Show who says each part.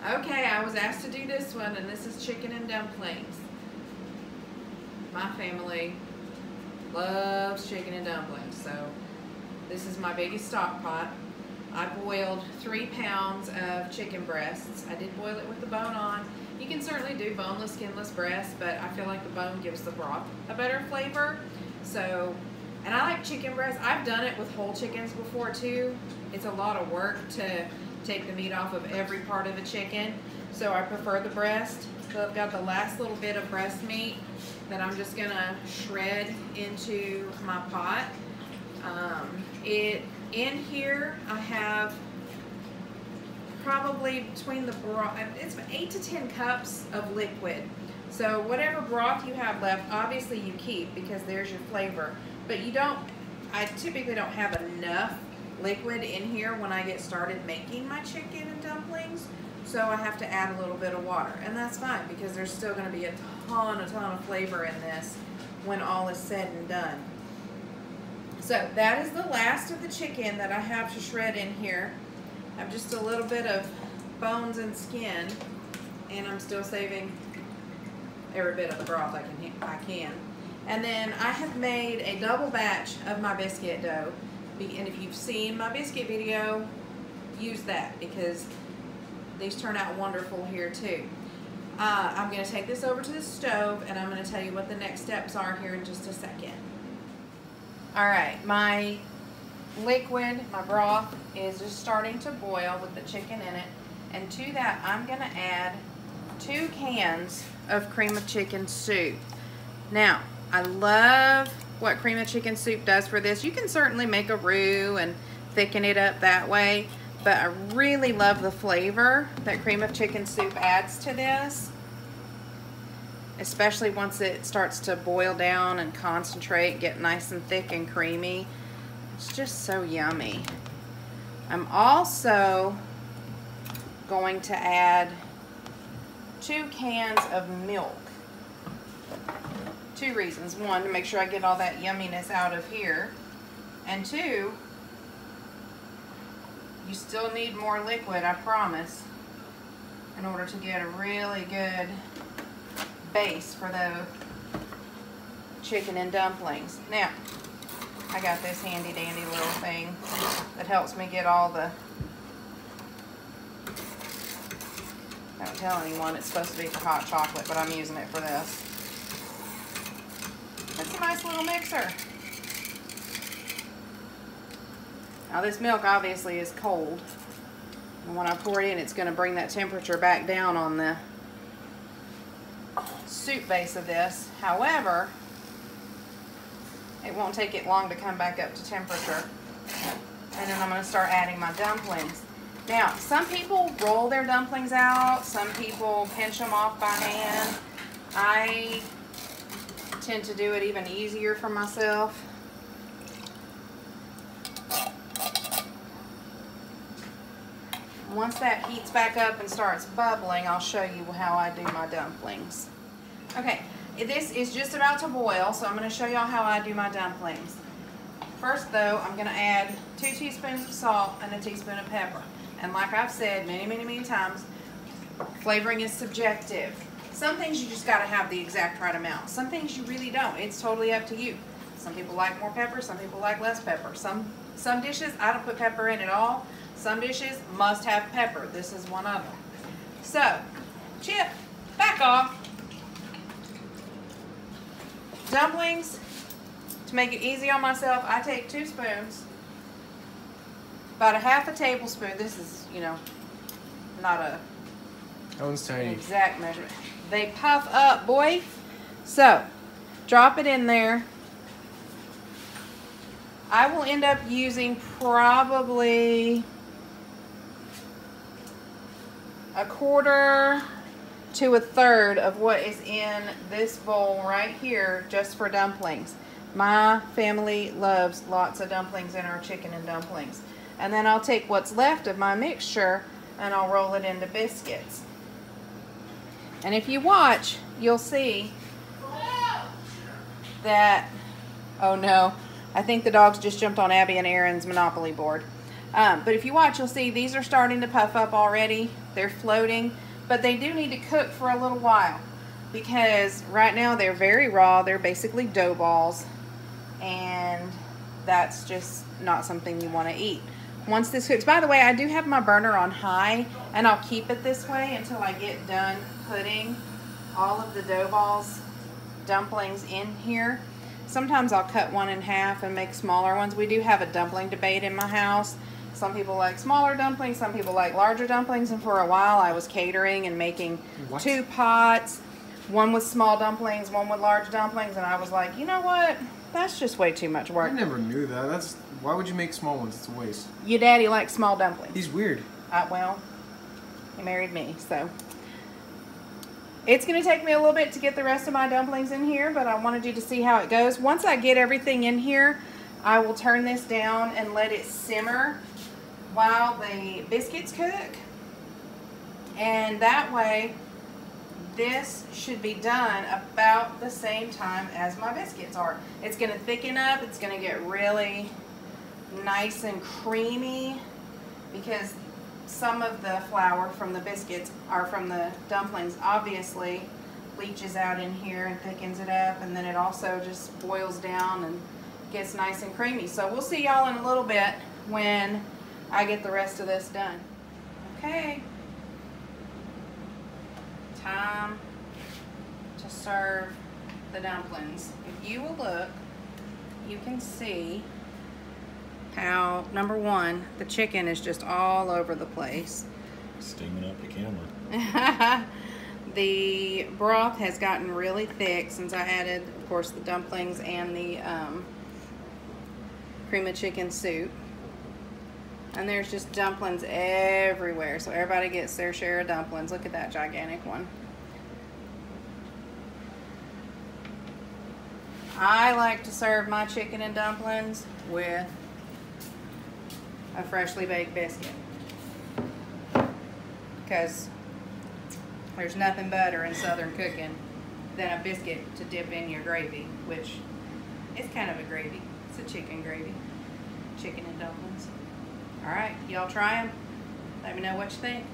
Speaker 1: Okay, I was asked to do this one, and this is chicken and dumplings. My family loves chicken and dumplings, so this is my biggest stock pot. I boiled 3 pounds of chicken breasts. I did boil it with the bone on. You can certainly do boneless, skinless breasts, but I feel like the bone gives the broth a better flavor. So, and I like chicken breasts. I've done it with whole chickens before too. It's a lot of work to take the meat off of every part of a chicken, so I prefer the breast. So I've got the last little bit of breast meat that I'm just gonna shred into my pot. In here I have probably between the broth, it's 8 to 10 cups of liquid. So whatever broth you have left, obviously you keep because there's your flavor. But you don't, I typically don't have enough liquid in here when I get started making my chicken and dumplings. So I have to add a little bit of water, and that's fine because there's still going to be a ton of flavor in this when all is said and done. So that is the last of the chicken that I have to shred in here. I have just a little bit of bones and skin, and I'm still saving every bit of the broth I can. And then I have made a double batch of my biscuit dough. And if you've seen my biscuit video, use that because these turn out wonderful here too. I'm going to take this over to the stove, and I'm going to tell you what the next steps are here in just a second. Alright, my liquid, my broth, is just starting to boil with the chicken in it. And to that, I'm going to add 2 cans of cream of chicken soup. Now, I love what cream of chicken soup does for this. You can certainly make a roux and thicken it up that way, but I really love the flavor that cream of chicken soup adds to this, especially once it starts to boil down and concentrate, get nice and thick and creamy. It's just so yummy. I'm also going to add 2 cans of milk. 2 reasons. 1, to make sure I get all that yumminess out of here. And 2, you still need more liquid, I promise, in order to get a really good base for the chicken and dumplings. Now, I got this handy dandy little thing that helps me get all the, don't tell anyone it's supposed to be for hot chocolate, but I'm using it for this. It's a nice little mixer. Now this milk obviously is cold, and when I pour it in, it's going to bring that temperature back down on the soup base of this. However, it won't take it long to come back up to temperature. And then I'm going to start adding my dumplings. Now, some people roll their dumplings out, some people pinch them off by hand. I tend to do it even easier for myself. Once that heats back up and starts bubbling, I'll show you how I do my dumplings. Okay, this is just about to boil, so I'm going to show y'all how I do my dumplings. First though, I'm going to add 2 teaspoons of salt and a teaspoon of pepper. And like I've said many times, flavoring is subjective. Some things you just got to have the exact right amount. Some things you really don't. It's totally up to you. Some people like more pepper, some people like less pepper. Some dishes, I don't put pepper in at all. Some dishes must have pepper. This is one of them. So, Chip, back off. Dumplings, to make it easy on myself, I take 2 spoons, about a half a tablespoon. This is, you know, not a an exact measurement. They puff up, boy. So, drop it in there. I will end up using probably 1/4 to 1/3 of what is in this bowl right here just for dumplings. My family loves lots of dumplings in our chicken and dumplings. And then I'll take what's left of my mixture and I'll roll it into biscuits. And if you watch, you'll see that, oh no, I think the dogs just jumped on Abby and Aaron's Monopoly board. But if you watch, you'll see these are starting to puff up already. They're floating, but they do need to cook for a little while because right now they're very raw. They're basically dough balls, and that's just not something you want to eat. Once this cooks, by the way, I do have my burner on high, and I'll keep it this way until I get done putting all of the dough balls, dumplings in here. Sometimes I'll cut one in half and make smaller ones. We do have a dumpling debate in my house. Some people like smaller dumplings, some people like larger dumplings, and for a while I was catering and making 2 pots, one with small dumplings, one with large dumplings, and I was like, you know what? That's just way too much work.
Speaker 2: I never knew that. Why would you make small ones? It's a waste.
Speaker 1: Your daddy likes small dumplings.
Speaker 2: He's weird.
Speaker 1: Well, he married me, so. It's going to take me a little bit to get the rest of my dumplings in here, but I wanted you to see how it goes. Once I get everything in here, I will turn this down and let it simmer while the biscuits cook. And that way, this should be done about the same time as my biscuits are. It's going to thicken up. It's going to get really nice and creamy because some of the flour from the biscuits or from the dumplings obviously leaches out in here and thickens it up, and then it also just boils down and gets nice and creamy. So we'll see y'all in a little bit when I get the rest of this done. Okay. Time to serve the dumplings. If you will look, you can see how, number one, the chicken is just all over the place.
Speaker 3: Steaming up the camera.
Speaker 1: The broth has gotten really thick since I added, of course, the dumplings and the cream of chicken soup. And there's just dumplings everywhere, so everybody gets their share of dumplings. Look at that gigantic one. I like to serve my chicken and dumplings with a freshly baked biscuit, because there's nothing better in Southern cooking than a biscuit to dip in your gravy, which is kind of a gravy. It's a chicken gravy. Chicken and dumplings. All right, y'all try them. Let me know what you think.